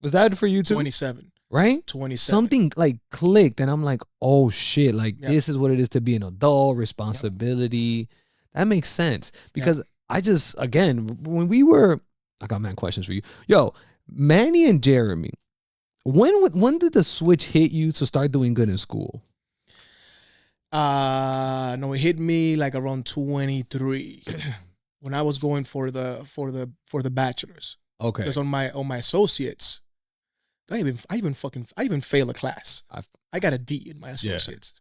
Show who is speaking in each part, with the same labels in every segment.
Speaker 1: Was that for you too?
Speaker 2: 27.
Speaker 1: Right?
Speaker 2: 27.
Speaker 1: Something like clicked, and I'm like, oh shit, like this is what it is to be an adult, responsibility. That makes sense. Because I just, again, when we were, I got mad questions for you. Yo, Manny and Jeremy, when did the switch hit you to start doing good in school?
Speaker 2: No, it hit me like around 23 when I was going for the bachelor's.
Speaker 1: Okay.
Speaker 2: Because on my associates, I even failed a class. I got a D in my associates.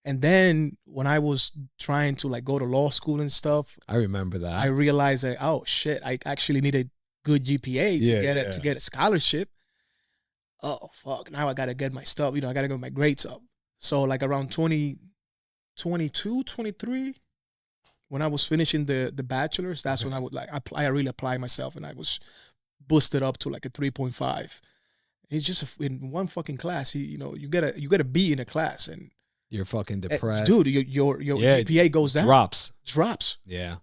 Speaker 2: And then when I was trying to like go to law school and stuff,
Speaker 1: I remember that.
Speaker 2: I realized that, oh shit, I actually need a good GPA to get a scholarship. Oh fuck, now I gotta get my stuff, I gotta get my grades up. So like around 22, 23, when I was finishing the bachelor's, that's when I would I really apply myself, and I was boosted up to like a 3.5. It's just in one fucking class, you get a B in a class, and
Speaker 1: you're fucking depressed,
Speaker 2: dude. Your GPA goes down, drops.
Speaker 1: Yeah.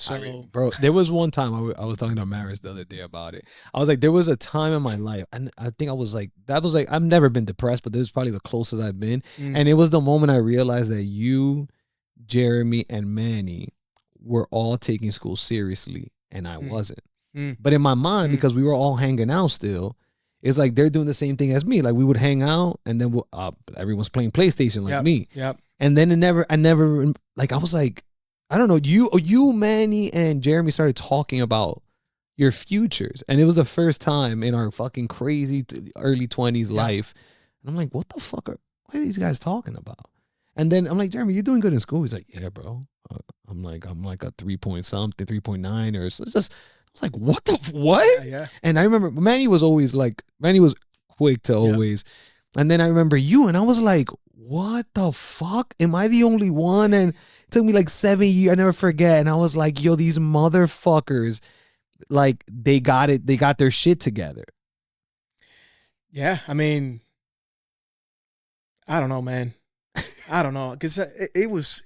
Speaker 2: So,
Speaker 1: bro, there was one time I was talking to Maris the other day about it. I was like, there was a time in my life, and I think I was like, I've never been depressed, but this is probably the closest I've been. And it was the moment I realized that you, Jeremy, and Manny were all taking school seriously, and I wasn't. But in my mind, because we were all hanging out still, it's like they're doing the same thing as me. Like we would hang out, and then everyone's playing PlayStation like me.
Speaker 2: Yep.
Speaker 1: And then I never like, I was like, I don't know, you, Manny, and Jeremy started talking about your futures. And it was the first time in our fucking crazy early 20s life. And I'm like, what the fuck what are these guys talking about? And then I'm like, Jeremy, you're doing good in school. He's like, yeah, bro. I'm like a 3 something, 3.9 or so. It's just, I was like, what?
Speaker 2: Yeah.
Speaker 1: And I remember Manny was quick to always. And then I remember you, and I was like, what the fuck? Am I the only one? And it took me like 7 years. I never forget. And I was like, yo, these motherfuckers, like they got it. They got their shit together.
Speaker 2: Yeah. I mean, I don't know, man. I don't know. Cause it was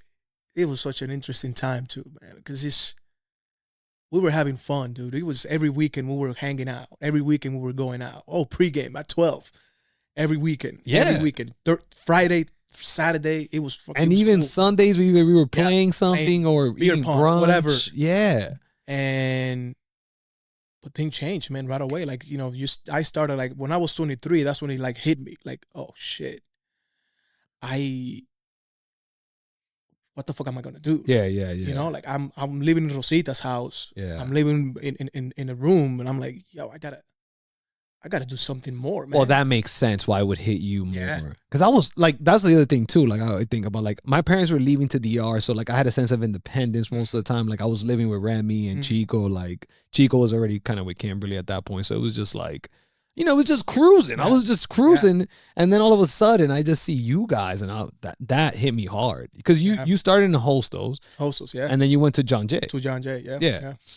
Speaker 2: such an interesting time too, man. Cause we were having fun, dude. It was every weekend we were hanging out. Every weekend we were going out. Oh, pregame at 12. Every weekend. Yeah. Every weekend. Friday, Saturday, it was fucking.
Speaker 1: And even
Speaker 2: cool.
Speaker 1: Sundays we were playing something or
Speaker 2: beer
Speaker 1: eating
Speaker 2: pong,
Speaker 1: brunch.
Speaker 2: whatever.
Speaker 1: Yeah.
Speaker 2: But things changed, man, right away. Like, I started like when I was 23, that's when it like hit me. Like, oh shit. What the fuck am I gonna do?
Speaker 1: Yeah.
Speaker 2: Like I'm living in Rosita's house.
Speaker 1: Yeah.
Speaker 2: I'm living in a room, and I'm like, yo, I gotta do something more, man.
Speaker 1: Well, that makes sense why it would hit you more. Because I was like, that's the other thing too. Like I think about like my parents were leaving to DR, so like I had a sense of independence most of the time. Like I was living with Remy and Chico. Like Chico was already kind of with Kimberly at that point, so it was just like, it was just cruising. I was just cruising, and then all of a sudden I just see you guys, and that hit me hard because you started in the Hostos,
Speaker 2: yeah,
Speaker 1: and then you went to John Jay.
Speaker 2: To John Jay,
Speaker 1: yeah.